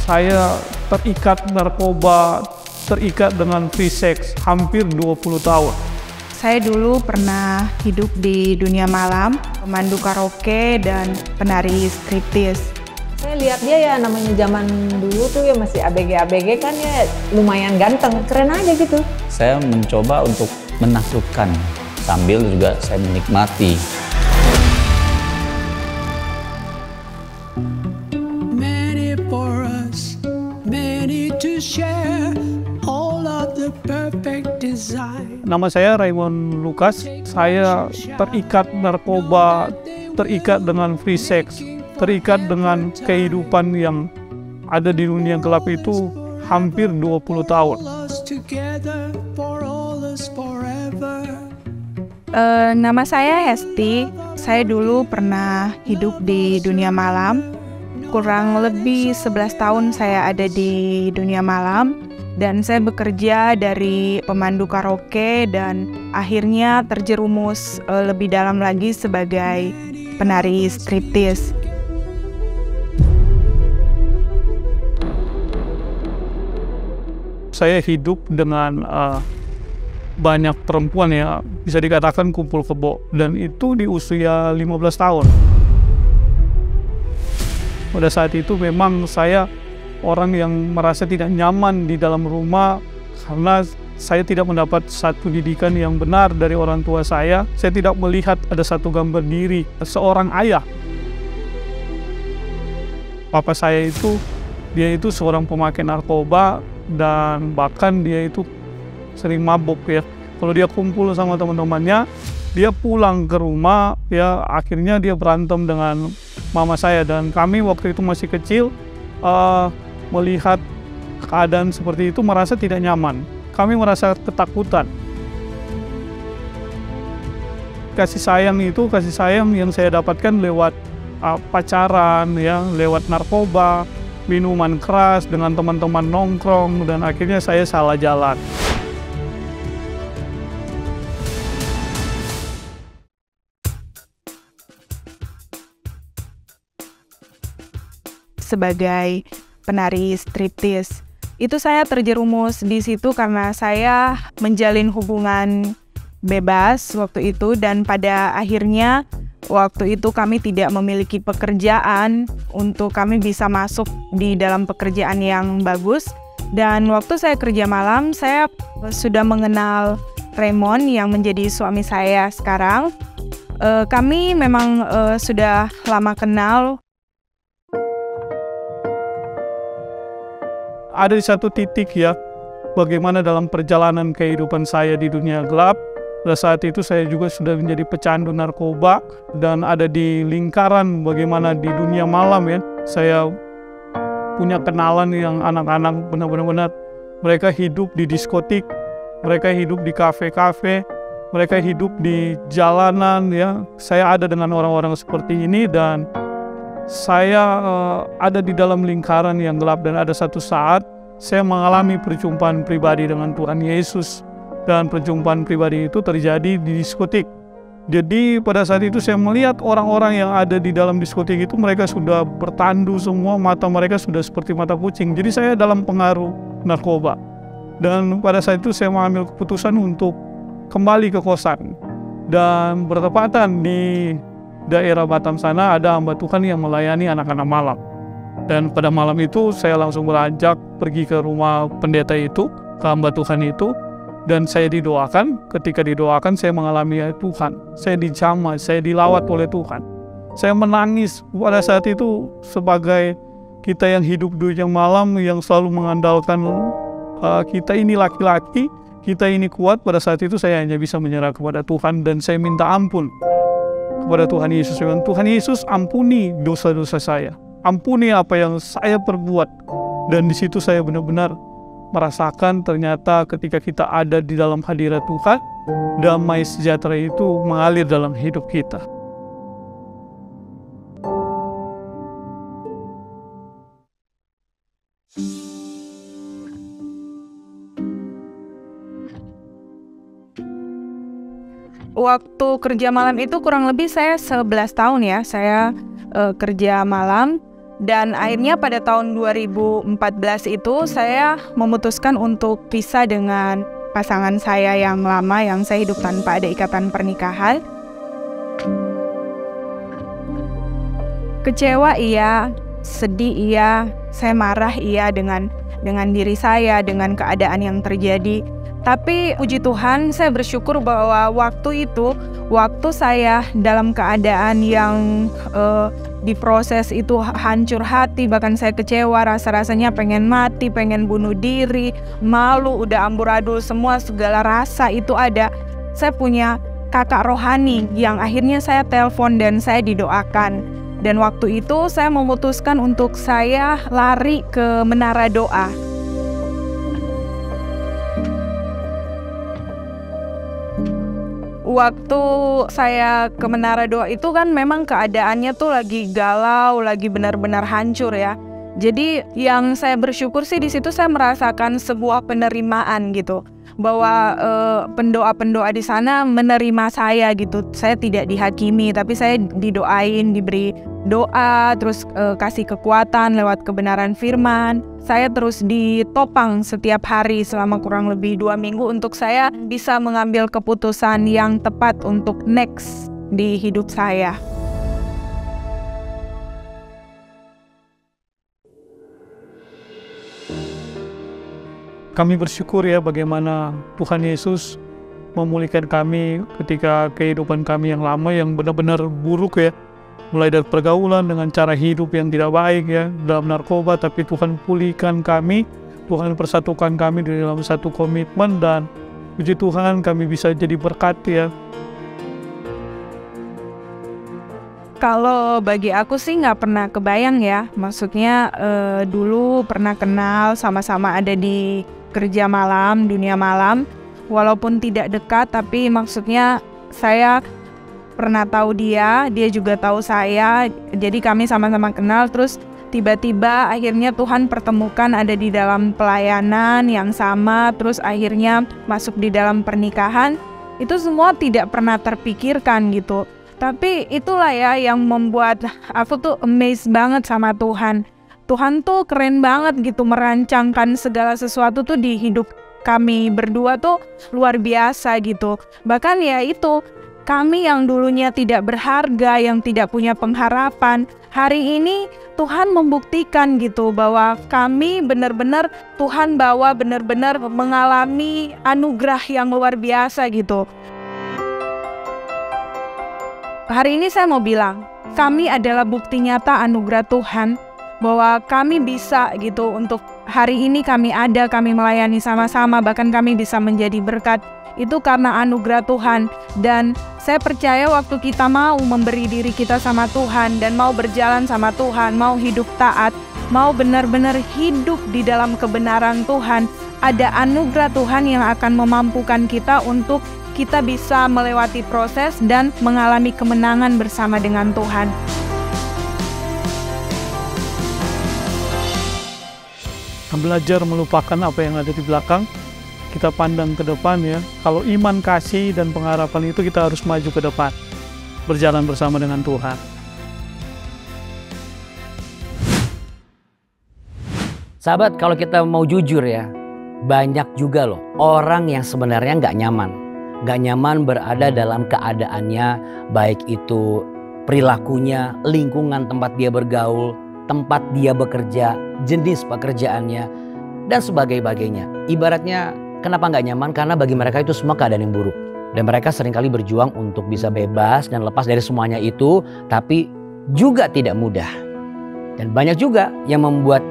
Saya terikat narkoba, terikat dengan free sex hampir 20 tahun. Saya dulu pernah hidup di dunia malam, pemandu karaoke dan penari striptease. Saya lihat dia ya, namanya zaman dulu tuh ya masih ABG kan ya, lumayan ganteng, keren aja gitu. Saya mencoba untuk menaklukkan sambil juga saya menikmati. Many for us, many to share, all of the perfect design. Nama saya Raymond Lucas. Saya terikat narkoba, terikat dengan free sex, terikat dengan kehidupan yang ada di dunia gelap itu hampir 20 tahun. Nama saya Hesti. Saya dulu pernah hidup di dunia malam. Kurang lebih 11 tahun saya ada di dunia malam. Dan saya bekerja dari pemandu karaoke dan akhirnya terjerumus lebih dalam lagi sebagai penari striptease. Saya hidup dengan banyak perempuan ya, bisa dikatakan kumpul kebo, dan itu di usia 15 tahun. Pada saat itu memang saya orang yang merasa tidak nyaman di dalam rumah karena saya tidak mendapat satu didikan yang benar dari orang tua saya. Saya tidak melihat ada satu gambar diri seorang ayah. Papa saya itu, dia itu seorang pemakai narkoba dan bahkan dia itu sering mabuk ya. Kalau dia kumpul sama teman-temannya, dia pulang ke rumah ya, akhirnya dia berantem dengan mama saya, dan kami waktu itu masih kecil melihat keadaan seperti itu merasa tidak nyaman. Kami merasa ketakutan. Kasih sayang itu kasih sayang yang saya dapatkan lewat pacaran ya, lewat narkoba, minuman keras, dengan teman-teman nongkrong, dan akhirnya saya salah jalan. Sebagai penari striptease, itu saya terjerumus di situ karena saya menjalin hubungan bebas waktu itu, dan pada akhirnya waktu itu kami tidak memiliki pekerjaan untuk kami bisa masuk di dalam pekerjaan yang bagus. Dan waktu saya kerja malam, saya sudah mengenal Raymond yang menjadi suami saya sekarang. Kami memang sudah lama kenal. Ada di satu titik ya, bagaimana dalam perjalanan kehidupan saya di dunia gelap. Pada saat itu saya juga sudah menjadi pecandu narkoba dan ada di lingkaran bagaimana di dunia malam ya. Saya punya kenalan yang anak-anak benar-benar mereka hidup di diskotik, mereka hidup di kafe-kafe, mereka hidup di jalanan ya. Saya ada dengan orang-orang seperti ini dan saya ada di dalam lingkaran yang gelap, dan ada satu saat saya mengalami perjumpaan pribadi dengan Tuhan Yesus, dan perjumpaan pribadi itu terjadi di diskotik. Jadi pada saat itu saya melihat orang-orang yang ada di dalam diskotik itu mereka sudah bertandu semua, mata mereka sudah seperti mata kucing. Jadi saya dalam pengaruh narkoba, dan pada saat itu saya mengambil keputusan untuk kembali ke kosan, dan bertepatan di daerah Batam sana ada hamba Tuhan yang melayani anak-anak malam. Dan pada malam itu saya langsung beranjak pergi ke rumah pendeta itu, ke hamba Tuhan itu, dan saya didoakan. Ketika didoakan saya mengalami ya Tuhan, saya dijamah, saya dilawat oleh Tuhan. Saya menangis pada saat itu sebagai kita yang hidup di dunia malam yang selalu mengandalkan kita ini laki-laki, kita ini kuat. Pada saat itu saya hanya bisa menyerah kepada Tuhan dan saya minta ampun kepada Tuhan Yesus. Tuhan Yesus, ampuni dosa-dosa saya, ampuni apa yang saya perbuat. Dan di situ saya benar-benar merasakan ternyata ketika kita ada di dalam hadirat Tuhan, damai sejahtera itu mengalir dalam hidup kita. Waktu kerja malam itu kurang lebih saya 11 tahun ya, saya kerja malam Dan akhirnya pada tahun 2014 itu saya memutuskan untuk pisah dengan pasangan saya yang lama, yang saya hidup tanpa ada ikatan pernikahan. Kecewa iya, sedih iya, saya marah iya dengan diri saya, dengan keadaan yang terjadi. Tapi puji Tuhan, saya bersyukur bahwa waktu itu, waktu saya dalam keadaan yang diproses itu hancur hati, bahkan saya kecewa, rasa-rasanya pengen mati, pengen bunuh diri, malu, udah amburadul semua, segala rasa itu ada. Saya punya kakak rohani yang akhirnya saya telepon dan saya didoakan. Dan waktu itu saya memutuskan untuk saya lari ke Menara Doa. Waktu saya ke Menara Doa itu kan memang keadaannya tuh lagi galau, lagi benar-benar hancur ya. Jadi yang saya bersyukur sih di situ saya merasakan sebuah penerimaan gitu, bahwa pendoa-pendoa di sana menerima saya gitu. Saya tidak dihakimi, tapi saya didoain, diberi doa, terus kasih kekuatan lewat kebenaran firman. Saya terus ditopang setiap hari selama kurang lebih 2 minggu untuk saya bisa mengambil keputusan yang tepat untuk next di hidup saya. Kami bersyukur ya bagaimana Tuhan Yesus memulihkan kami ketika kehidupan kami yang lama yang benar-benar buruk ya. Mulai dari pergaulan dengan cara hidup yang tidak baik ya, dalam narkoba, tapi Tuhan pulihkan kami, Tuhan persatukan kami di dalam satu komitmen, dan puji Tuhan kami bisa jadi berkat ya. Kalau bagi aku sih nggak pernah kebayang ya, maksudnya dulu pernah kenal, sama-sama ada di kerja malam, dunia malam, walaupun tidak dekat, tapi maksudnya saya pernah tahu dia juga tahu saya, jadi kami sama-sama kenal, terus tiba-tiba akhirnya Tuhan pertemukan ada di dalam pelayanan yang sama, terus akhirnya masuk di dalam pernikahan. Itu semua tidak pernah terpikirkan gitu. Tapi itulah ya yang membuat aku tuh amazed banget sama Tuhan. Tuhan tuh keren banget gitu merancangkan segala sesuatu tuh di hidup kami berdua tuh luar biasa gitu. Bahkan ya itu, kami yang dulunya tidak berharga, yang tidak punya pengharapan, hari ini Tuhan membuktikan gitu bahwa kami benar-benar Tuhan bawa benar-benar mengalami anugerah yang luar biasa gitu. Hari ini saya mau bilang, kami adalah bukti nyata anugerah Tuhan bahwa kami bisa gitu untuk hari ini kami ada, kami melayani sama-sama, bahkan kami bisa menjadi berkat. Itu karena anugerah Tuhan. Dan saya percaya waktu kita mau memberi diri kita sama Tuhan dan mau berjalan sama Tuhan, mau hidup taat, mau benar-benar hidup di dalam kebenaran Tuhan, ada anugerah Tuhan yang akan memampukan kita untuk kita bisa melewati proses dan mengalami kemenangan bersama dengan Tuhan. Belajar melupakan apa yang ada di belakang, kita pandang ke depan ya. Kalau iman, kasih, dan pengharapan itu kita harus maju ke depan, berjalan bersama dengan Tuhan. Sahabat, kalau kita mau jujur ya, banyak juga loh orang yang sebenarnya nggak nyaman berada dalam keadaannya, baik itu perilakunya, lingkungan tempat dia bergaul, tempat dia bekerja, jenis pekerjaannya, dan sebagainya. Ibaratnya kenapa nggak nyaman? Karena bagi mereka itu semua keadaan yang buruk. Dan mereka seringkali berjuang untuk bisa bebas dan lepas dari semuanya itu, tapi juga tidak mudah. Dan banyak juga yang membuat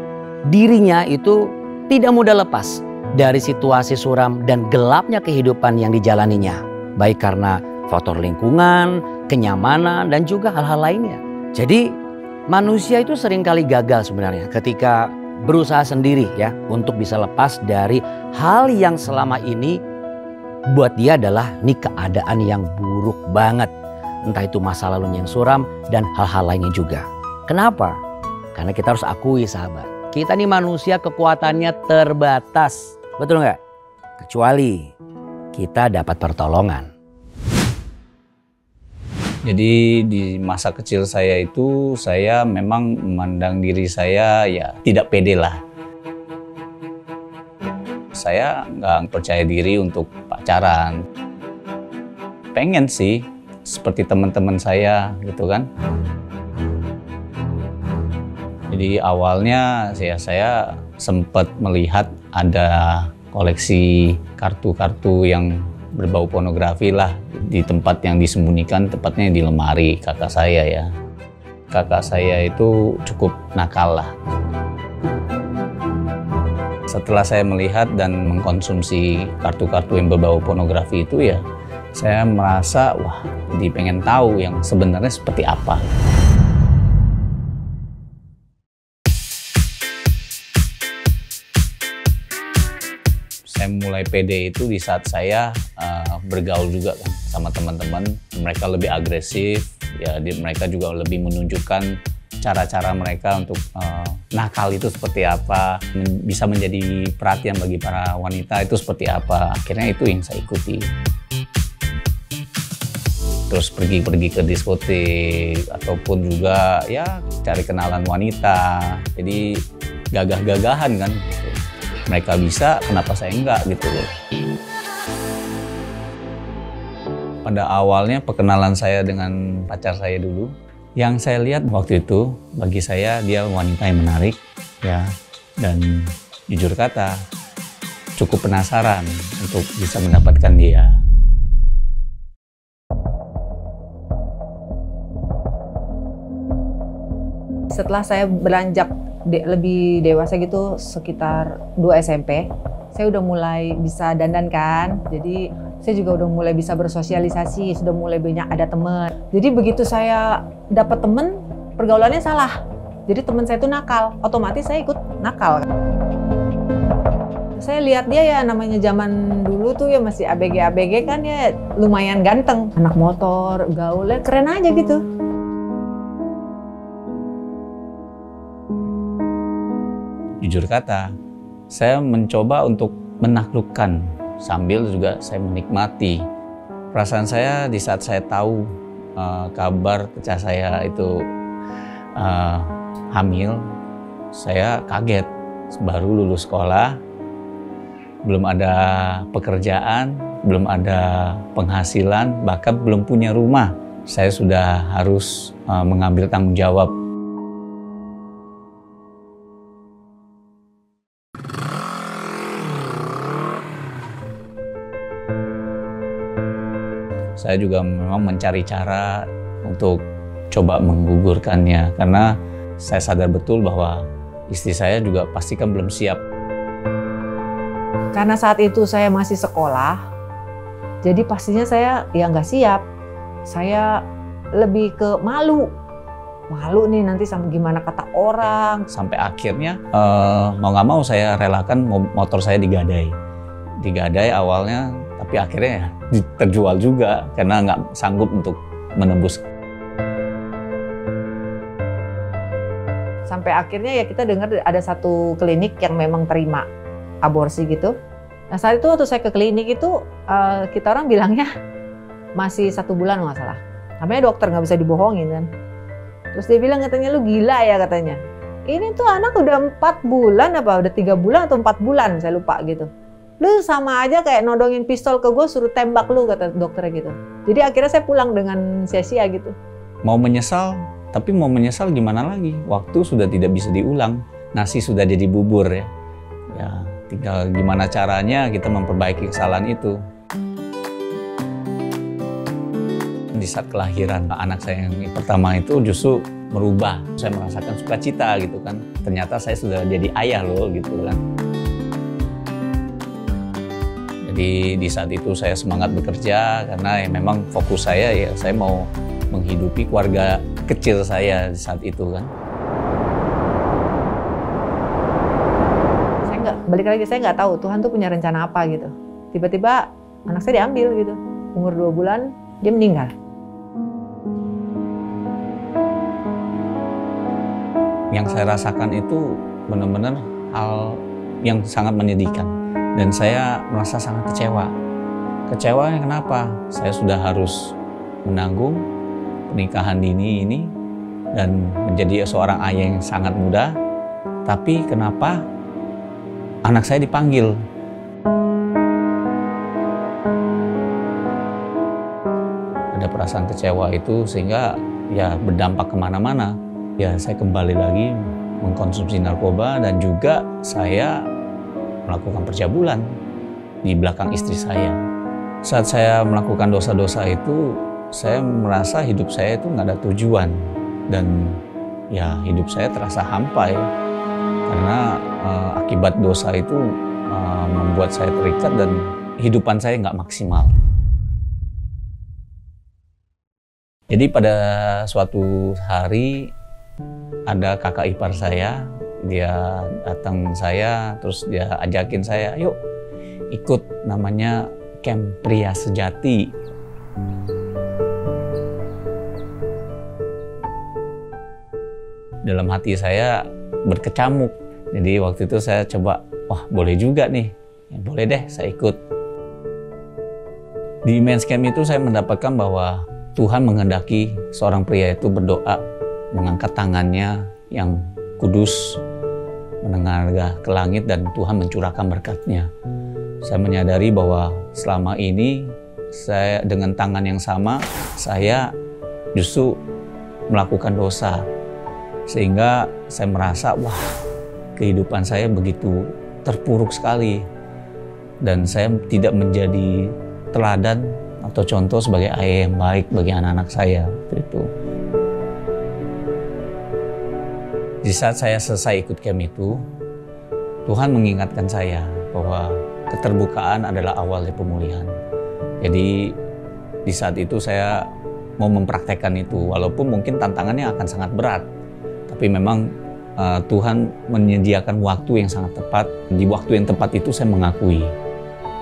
dirinya itu tidak mudah lepas dari situasi suram dan gelapnya kehidupan yang dijalaninya. Baik karena faktor lingkungan, kenyamanan, dan juga hal-hal lainnya. Jadi manusia itu seringkali gagal sebenarnya ketika berusaha sendiri ya untuk bisa lepas dari hal yang selama ini buat dia adalah ini keadaan yang buruk banget. Entah itu masa lalunya yang suram dan hal-hal lainnya juga. Kenapa? Karena kita harus akui sahabat, kita nih manusia kekuatannya terbatas. Betul nggak? Kecuali kita dapat pertolongan. Jadi di masa kecil saya itu, saya memang memandang diri saya ya tidak pede lah. Saya nggak percaya diri untuk pacaran. Pengen sih seperti teman-teman saya gitu kan. Jadi awalnya saya sempat melihat ada koleksi kartu-kartu yang berbau pornografi lah di tempat yang disembunyikan, tepatnya di lemari kakak saya ya. Kakak saya itu cukup nakal lah. Setelah saya melihat dan mengkonsumsi kartu-kartu yang berbau pornografi itu ya, saya merasa wah, jadi pengen tahu yang sebenarnya seperti apa. Saya mulai pede itu di saat saya bergaul juga kan sama teman-teman. Mereka lebih agresif, ya mereka juga lebih menunjukkan cara-cara mereka untuk nakal itu seperti apa, bisa menjadi perhatian bagi para wanita itu seperti apa. Akhirnya itu yang saya ikuti. Terus pergi ke diskotik ataupun juga ya cari kenalan wanita. Jadi gagah-gagahan kan. Mereka bisa, kenapa saya enggak gitu loh. Pada awalnya perkenalan saya dengan pacar saya dulu, yang saya lihat waktu itu bagi saya dia wanita yang menarik ya, dan jujur kata cukup penasaran untuk bisa mendapatkan dia. Setelah saya beranjak lebih dewasa gitu, sekitar 2 SMP, saya udah mulai bisa dandan kan. Jadi saya juga udah mulai bisa bersosialisasi, sudah mulai banyak ada teman. Jadi begitu saya dapat teman, pergaulannya salah. Jadi teman saya itu nakal, otomatis saya ikut nakal. Saya lihat dia ya, namanya zaman dulu tuh ya masih ABG kan ya, lumayan ganteng. Anak motor, gaulnya keren aja gitu. Jujur kata, saya mencoba untuk menaklukkan sambil juga saya menikmati. Perasaan saya di saat saya tahu kabar pacar saya itu hamil, saya kaget. Baru lulus sekolah, belum ada pekerjaan, belum ada penghasilan, bahkan belum punya rumah. Saya sudah harus mengambil tanggung jawab. Saya juga memang mencari cara untuk coba menggugurkannya, karena saya sadar betul bahwa istri saya juga pasti kan belum siap. Karena saat itu saya masih sekolah, jadi pastinya saya ya nggak siap. Saya lebih ke malu nih nanti sama gimana kata orang. Sampai akhirnya mau nggak mau saya relakan motor saya digadai awalnya, tapi akhirnya ya terjual juga karena nggak sanggup untuk menembus. Sampai akhirnya ya kita dengar ada satu klinik yang memang terima aborsi gitu. Nah saat itu waktu saya ke klinik itu kita orang bilangnya masih 1 bulan nggak salah. Namanya dokter nggak bisa dibohongin kan. Terus dia bilang katanya lu gila ya katanya. Ini tuh anak udah 4 bulan apa udah 3 bulan atau 4 bulan saya lupa gitu. Lu sama aja kayak nodongin pistol ke gue suruh tembak lu kata dokternya gitu. Jadi akhirnya saya pulang dengan sia-sia gitu. Mau menyesal, tapi mau menyesal gimana lagi? Waktu sudah tidak bisa diulang. Nasi sudah jadi bubur ya. Ya tinggal gimana caranya kita memperbaiki kesalahan itu. Di saat kelahiran anak saya yang pertama itu justru merubah. Saya merasakan sukacita gitu kan. Ternyata saya sudah jadi ayah loh gitu kan. Jadi di saat itu saya semangat bekerja karena ya memang fokus saya ya saya mau menghidupi keluarga kecil saya di saat itu kan. Balik lagi saya nggak tahu Tuhan tuh punya rencana apa gitu. Tiba-tiba anak saya diambil gitu. Umur 2 bulan dia meninggal. Yang saya rasakan itu benar-benar hal yang sangat menyedihkan. Dan saya merasa sangat kecewa. Kecewanya kenapa? Saya sudah harus menanggung pernikahan dini ini dan menjadi seorang ayah yang sangat muda, tapi kenapa anak saya dipanggil? Ada perasaan kecewa itu sehingga ya berdampak kemana-mana. Ya saya kembali lagi mengkonsumsi narkoba dan juga saya melakukan percabulan di belakang istri saya. Saat saya melakukan dosa-dosa itu, saya merasa hidup saya itu nggak ada tujuan dan ya hidup saya terasa hampa ya. Karena akibat dosa itu membuat saya terikat dan kehidupan saya nggak maksimal. Jadi pada suatu hari ada kakak ipar saya, dia datang saya, terus dia ajakin saya, yuk ikut namanya Camp Pria Sejati. Dalam hati saya berkecamuk. Jadi waktu itu saya coba, wah boleh juga nih, ya, boleh deh saya ikut. Di men's camp itu saya mendapatkan bahwa Tuhan menghendaki seorang pria itu berdoa, mengangkat tangannya yang kudus, menengadah ke langit dan Tuhan mencurahkan berkat-Nya. Saya menyadari bahwa selama ini saya dengan tangan yang sama, saya justru melakukan dosa. Sehingga saya merasa, wah kehidupan saya begitu terpuruk sekali. Dan saya tidak menjadi teladan atau contoh sebagai ayah yang baik bagi anak-anak saya. Itu. Di saat saya selesai ikut camp itu, Tuhan mengingatkan saya bahwa keterbukaan adalah awal dari pemulihan. Jadi di saat itu saya mau mempraktekkan itu, walaupun mungkin tantangannya akan sangat berat. Tapi memang Tuhan menyediakan waktu yang sangat tepat. Di waktu yang tepat itu saya mengakui.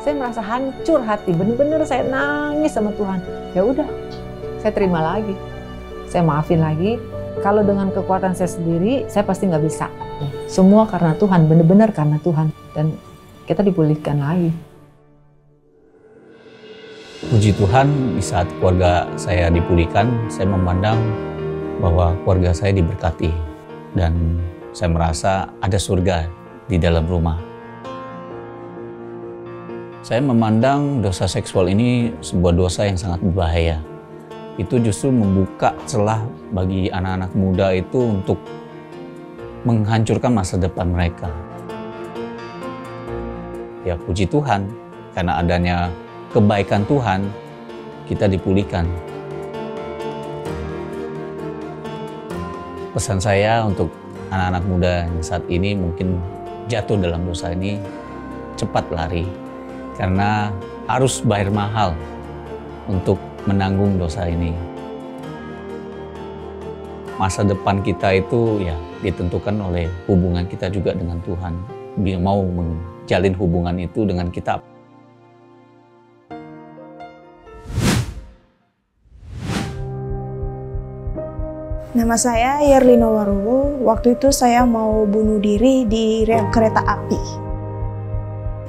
Saya merasa hancur hati, benar-benar saya nangis sama Tuhan. Ya udah, saya terima lagi. Saya maafin lagi. Kalau dengan kekuatan saya sendiri, saya pasti nggak bisa. Semua karena Tuhan, benar-benar karena Tuhan. Dan kita dipulihkan lagi. Puji Tuhan, di saat keluarga saya dipulihkan, saya memandang bahwa keluarga saya diberkati. Dan saya merasa ada surga di dalam rumah. Saya memandang dosa seksual ini sebuah dosa yang sangat berbahaya. Itu justru membuka celah bagi anak-anak muda itu untuk menghancurkan masa depan mereka. Ya puji Tuhan, karena adanya kebaikan Tuhan, kita dipulihkan. Pesan saya untuk anak-anak muda yang saat ini mungkin jatuh dalam dosa ini, cepat lari. Karena harus bayar mahal untuk menanggung dosa ini. Masa depan kita itu ya ditentukan oleh hubungan kita juga dengan Tuhan. Dia mau menjalin hubungan itu dengan kita. Nama saya Yerlino Waruwo. Waktu itu saya mau bunuh diri di rel kereta api.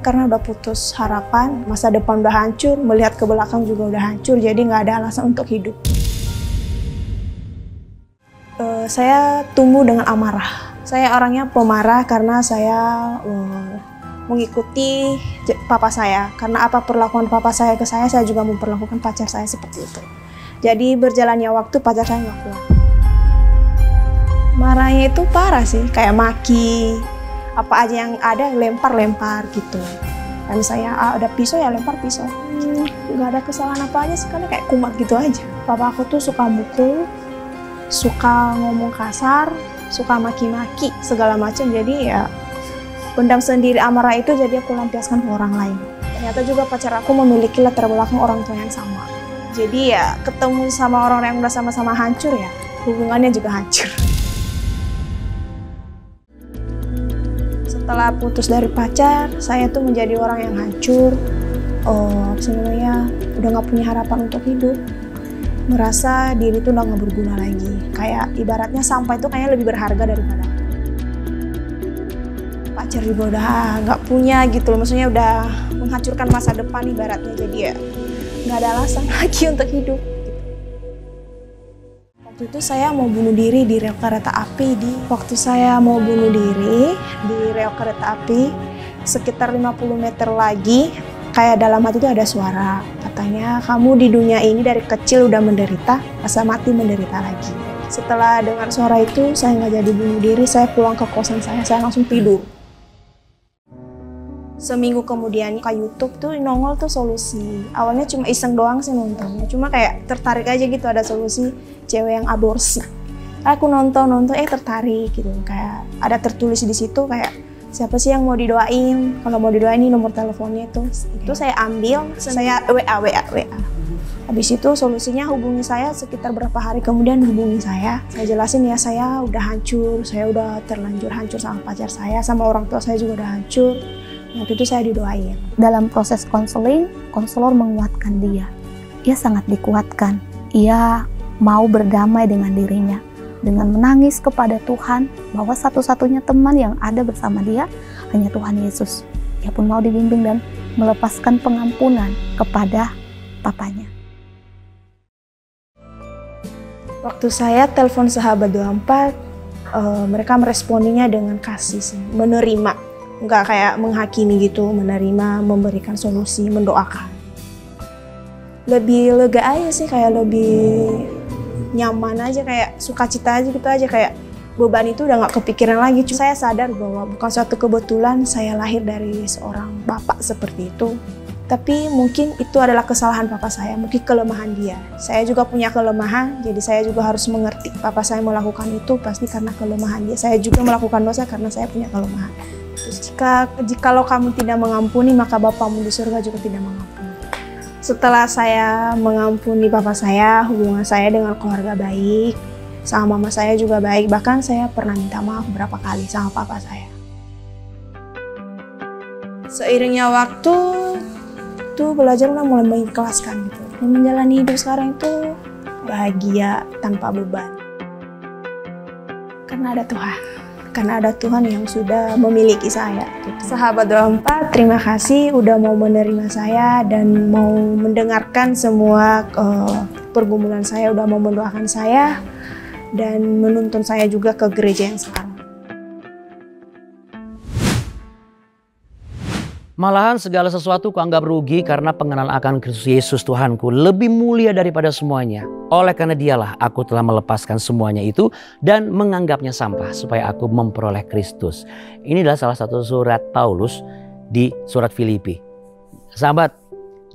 Karena udah putus harapan, masa depan udah hancur, melihat ke belakang juga udah hancur, jadi nggak ada alasan untuk hidup. Saya tumbuh dengan amarah. Saya orangnya pemarah karena saya mengikuti papa saya. Karena apa perlakuan papa saya ke saya juga memperlakukan pacar saya seperti itu. Jadi berjalannya waktu pacar saya nggak kuat. Marahnya itu parah sih, kayak maki, apa aja yang ada lempar-lempar gitu. Kayak misalnya ada pisau ya lempar pisau. Nggak ada kesalahan apa aja sekali kayak kumat gitu aja. Papa aku tuh suka mukul, suka ngomong kasar, suka maki-maki segala macam. Jadi ya pendam sendiri amarah itu jadi aku lampiaskan ke orang lain. Ternyata juga pacar aku memiliki latar belakang orang tua yang sama. Jadi ya ketemu sama orang yang udah sama-sama hancur ya hubungannya juga hancur. Setelah putus dari pacar, saya tuh menjadi orang yang hancur, sebenarnya udah nggak punya harapan untuk hidup, merasa diri tuh udah nggak berguna lagi, kayak ibaratnya sampah itu kayaknya lebih berharga daripada pacar juga udah nggak punya gitu loh, maksudnya udah menghancurkan masa depan ibaratnya, jadi ya nggak ada alasan lagi untuk hidup. Waktu itu saya mau bunuh diri di rel kereta api. Waktu saya mau bunuh diri di rel kereta api, sekitar 50 meter lagi, kayak dalam hati itu ada suara. Katanya, kamu di dunia ini dari kecil udah menderita, masa mati menderita lagi. Setelah dengar suara itu, saya nggak jadi bunuh diri, saya pulang ke kosan saya langsung tidur. Seminggu kemudian ke YouTube tuh nongol tuh solusi. Awalnya cuma iseng doang sih nontonnya, cuma kayak tertarik aja gitu ada solusi cewek yang aborsi. Aku nonton tertarik gitu, kayak ada tertulis di situ kayak siapa sih yang mau didoain, kalau mau didoain ini nomor teleponnya itu saya ambil, saya WA. Habis itu solusinya hubungi saya, sekitar berapa hari kemudian hubungi saya jelasin ya saya udah hancur, saya udah terlanjur hancur sama pacar saya, sama orang tua saya juga udah hancur. Waktu itu saya didoain. Dalam proses konseling, konselor menguatkan dia. Ia sangat dikuatkan. Ia mau berdamai dengan dirinya. Dengan menangis kepada Tuhan bahwa satu-satunya teman yang ada bersama dia hanya Tuhan Yesus. Ia pun mau dibimbing dan melepaskan pengampunan kepada papanya. Waktu saya telepon Sahabat 24, mereka meresponinya dengan kasih sih, menerima. Nggak kayak menghakimi gitu, menerima, memberikan solusi, mendoakan. Lebih lega aja sih, kayak lebih nyaman aja, kayak sukacita aja gitu aja, kayak beban itu udah nggak kepikiran lagi. Saya sadar bahwa bukan suatu kebetulan saya lahir dari seorang bapak seperti itu. Tapi mungkin itu adalah kesalahan papa saya, mungkin kelemahan dia. Saya juga punya kelemahan, jadi saya juga harus mengerti. Papa saya melakukan itu pasti karena kelemahan dia. Saya juga melakukan dosa karena saya punya kelemahan. Terus jikalau kamu tidak mengampuni, maka Bapamu di surga juga tidak mengampuni. Setelah saya mengampuni papa saya, hubungan saya dengan keluarga baik, sama mama saya juga baik. Bahkan saya pernah minta maaf beberapa kali sama papa saya. Seiringnya waktu, tuh belajar mulai mengikhlaskan gitu. Dan menjalani hidup sekarang itu bahagia tanpa beban. Karena ada Tuhan. Karena ada Tuhan yang sudah memiliki saya. Sahabat 24, terima kasih udah mau menerima saya dan mau mendengarkan semua pergumulan saya, udah mau mendoakan saya dan menuntun saya juga ke gereja yang sekarang. Malahan segala sesuatu kuanggap rugi karena pengenalan akan Kristus Yesus Tuhanku lebih mulia daripada semuanya. Oleh karena dialah aku telah melepaskan semuanya itu dan menganggapnya sampah supaya aku memperoleh Kristus. Ini adalah salah satu surat Paulus di surat Filipi. Sahabat,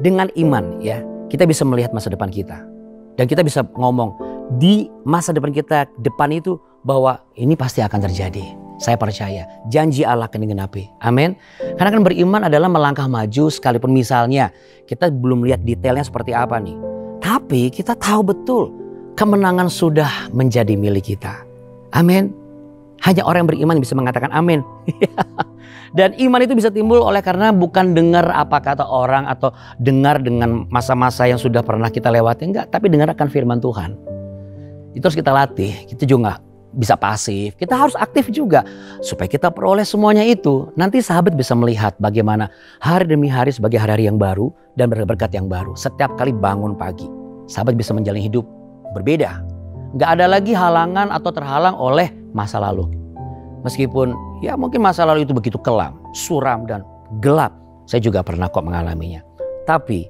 dengan iman ya kita bisa melihat masa depan kita. Dan kita bisa ngomong di masa depan kita depan itu bahwa ini pasti akan terjadi. Saya percaya janji Allah akan digenapi. Amin. Karena kan beriman adalah melangkah maju sekalipun misalnya kita belum lihat detailnya seperti apa nih. Tapi kita tahu betul kemenangan sudah menjadi milik kita. Amin. Hanya orang yang beriman yang bisa mengatakan amin. Dan iman itu bisa timbul oleh karena bukan dengar apa kata orang atau dengar dengan masa-masa yang sudah pernah kita lewati. Enggak, tapi dengar akan firman Tuhan. Itu harus kita latih. Kita juga bisa pasif, kita harus aktif juga supaya kita peroleh semuanya itu. Nanti sahabat bisa melihat bagaimana hari demi hari sebagai hari-hari yang baru dan berkat yang baru. Setiap kali bangun pagi, sahabat bisa menjalani hidup berbeda. Gak ada lagi halangan atau terhalang oleh masa lalu. Meskipun ya mungkin masa lalu itu begitu kelam, suram dan gelap. Saya juga pernah kok mengalaminya. Tapi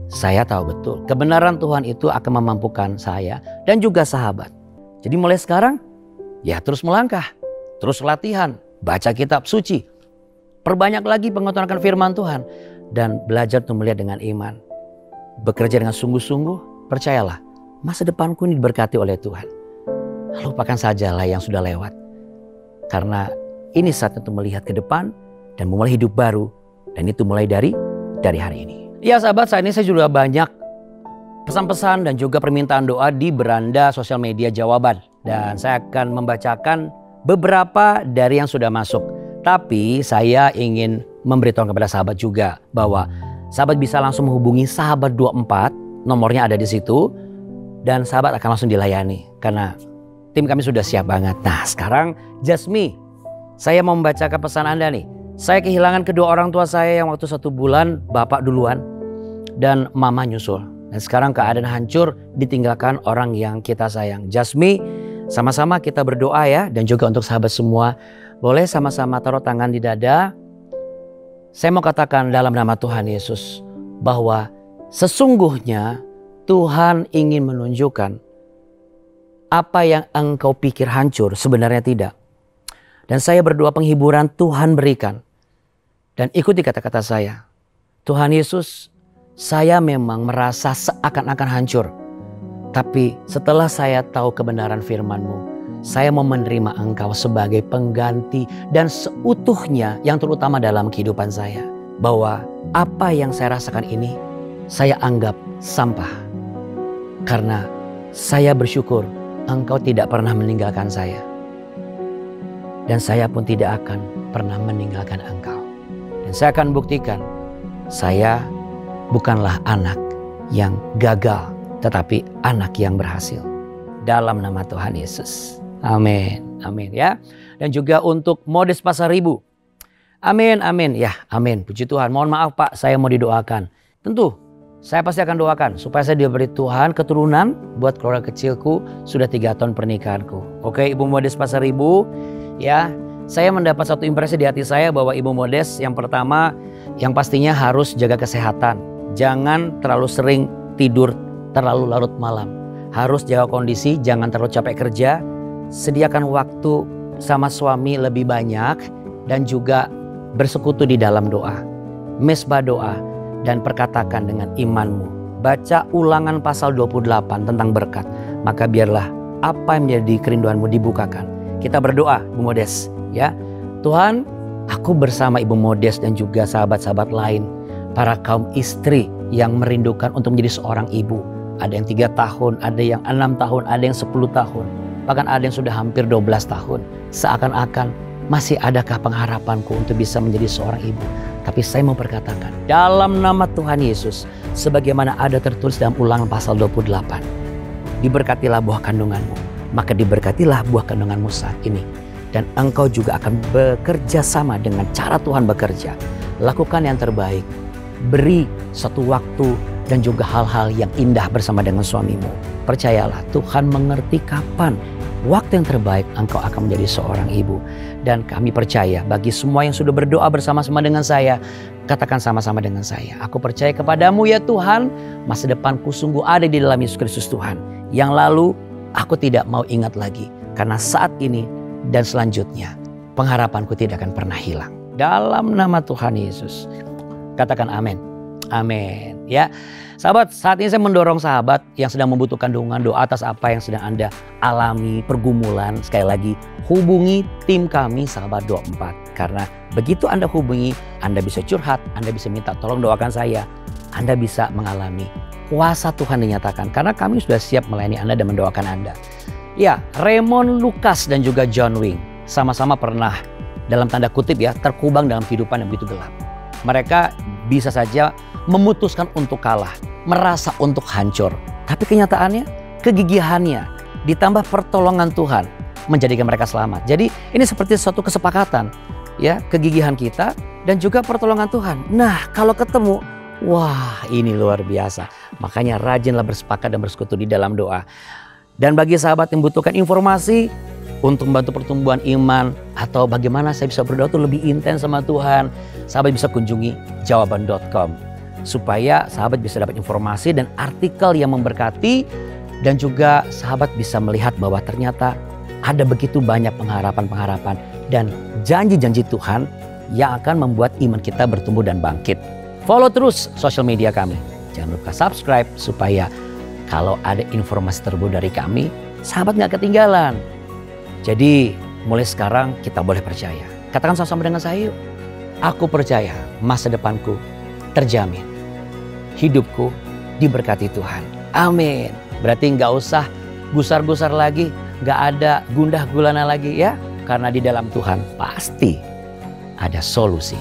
saya tahu betul kebenaran Tuhan itu akan memampukan saya dan juga sahabat. Jadi mulai sekarang ya terus melangkah, terus latihan, baca kitab suci, perbanyak lagi pengetahuan akan firman Tuhan, dan belajar untuk melihat dengan iman. Bekerja dengan sungguh-sungguh, percayalah, masa depanku ini diberkati oleh Tuhan. Lupakan sajalah yang sudah lewat. Karena ini saatnya untuk melihat ke depan dan memulai hidup baru, dan itu mulai dari hari ini. Ya sahabat, saat ini saya juga banyak pesan-pesan dan juga permintaan doa di beranda sosial media Jawaban. Dan saya akan membacakan beberapa dari yang sudah masuk. Tapi saya ingin memberitahu kepada sahabat juga bahwa sahabat bisa langsung menghubungi Sahabat 24. Nomornya ada di situ. Dan sahabat akan langsung dilayani. Karena tim kami sudah siap banget. Nah sekarang Jasmi, saya mau membacakan pesan Anda nih. Saya kehilangan kedua orang tua saya yang waktu 1 bulan bapak duluan dan mama nyusul. Dan sekarang keadaan hancur ditinggalkan orang yang kita sayang. Jasmi, sama-sama kita berdoa ya. Dan juga untuk sahabat semua, boleh sama-sama taruh tangan di dada. Saya mau katakan dalam nama Tuhan Yesus bahwa sesungguhnya Tuhan ingin menunjukkan apa yang engkau pikir hancur sebenarnya tidak. Dan saya berdoa penghiburan Tuhan berikan. Dan ikuti kata-kata saya. Tuhan Yesus, saya memang merasa seakan-akan hancur. Tapi setelah saya tahu kebenaran firman-Mu, saya mau menerima Engkau sebagai pengganti dan seutuhnya yang terutama dalam kehidupan saya. Bahwa apa yang saya rasakan ini, saya anggap sampah. Karena saya bersyukur Engkau tidak pernah meninggalkan saya. Dan saya pun tidak akan pernah meninggalkan Engkau. Dan saya akan buktikan, saya bukanlah anak yang gagal, tetapi anak yang berhasil. Dalam nama Tuhan Yesus. Amin. Amin ya. Dan juga untuk Modest Pasaribu. Amin, amin. Ya, amin. Puji Tuhan. Mohon maaf Pak, saya mau didoakan. Tentu, saya pasti akan doakan supaya saya diberi Tuhan keturunan buat keluarga kecilku sudah 3 tahun pernikahanku. Oke, Ibu Modest Pasaribu. Ya, saya mendapat satu impresi di hati saya bahwa Ibu Modest yang pertama yang pastinya harus jaga kesehatan. Jangan terlalu sering tidur terlalu larut malam. Harus jaga kondisi, jangan terlalu capek kerja. Sediakan waktu sama suami lebih banyak dan juga bersekutu di dalam doa. Mesbah doa dan perkatakan dengan imanmu. Baca Ulangan pasal 28 tentang berkat. Maka biarlah apa yang menjadi kerinduanmu dibukakan. Kita berdoa, Ibu Modest, ya. Tuhan, aku bersama Ibu Modest dan juga sahabat-sahabat lain, para kaum istri yang merindukan untuk menjadi seorang ibu. Ada yang 3 tahun, ada yang 6 tahun, ada yang 10 tahun. Bahkan ada yang sudah hampir 12 tahun. Seakan-akan masih adakah pengharapanku untuk bisa menjadi seorang ibu. Tapi saya mau berkatakan, dalam nama Tuhan Yesus, sebagaimana ada tertulis dalam Ulangan pasal 28. Diberkatilah buah kandunganmu. Maka diberkatilah buah kandunganmu saat ini. Dan engkau juga akan bekerja sama dengan cara Tuhan bekerja. Lakukan yang terbaik. Beri satu waktu dan juga hal-hal yang indah bersama dengan suamimu. Percayalah, Tuhan mengerti kapan waktu yang terbaik engkau akan menjadi seorang ibu. Dan kami percaya bagi semua yang sudah berdoa bersama-sama dengan saya, katakan sama-sama dengan saya. Aku percaya kepadamu ya Tuhan, masa depanku sungguh ada di dalam Yesus Kristus Tuhan. Yang lalu aku tidak mau ingat lagi. Karena saat ini dan selanjutnya pengharapanku tidak akan pernah hilang. Dalam nama Tuhan Yesus. Katakan amin. Amin. Ya, sahabat, saat ini saya mendorong sahabat yang sedang membutuhkan dukungan doa atas apa yang sedang Anda alami, pergumulan. Sekali lagi, hubungi tim kami Sahabat 24. Karena begitu Anda hubungi, Anda bisa curhat, Anda bisa minta tolong doakan saya. Anda bisa mengalami kuasa Tuhan dinyatakan. Karena kami sudah siap melayani Anda dan mendoakan Anda. Ya, Raymond Lucas dan juga John Wing sama-sama pernah dalam tanda kutip ya terkubang dalam kehidupan yang begitu gelap. Mereka bisa saja memutuskan untuk kalah, merasa untuk hancur. Tapi kenyataannya, kegigihannya ditambah pertolongan Tuhan menjadikan mereka selamat. Jadi ini seperti suatu kesepakatan ya, kegigihan kita dan juga pertolongan Tuhan. Nah, kalau ketemu, wah ini luar biasa. Makanya rajinlah bersepakat dan bersekutu di dalam doa. Dan bagi sahabat yang membutuhkan informasi untuk membantu pertumbuhan iman atau bagaimana saya bisa berdoa itu lebih intens sama Tuhan, sahabat bisa kunjungi jawaban.com supaya sahabat bisa dapat informasi dan artikel yang memberkati dan juga sahabat bisa melihat bahwa ternyata ada begitu banyak pengharapan-pengharapan dan janji-janji Tuhan yang akan membuat iman kita bertumbuh dan bangkit. Follow terus sosial media kami. Jangan lupa subscribe supaya kalau ada informasi terbaru dari kami, sahabat gak ketinggalan. Jadi mulai sekarang kita boleh percaya. Katakan sama-sama dengan saya yuk. Aku percaya masa depanku terjamin. Hidupku diberkati Tuhan. Amin. Berarti gak usah gusar-gusar lagi. Gak ada gundah gulana lagi ya. Karena di dalam Tuhan pasti ada solusi.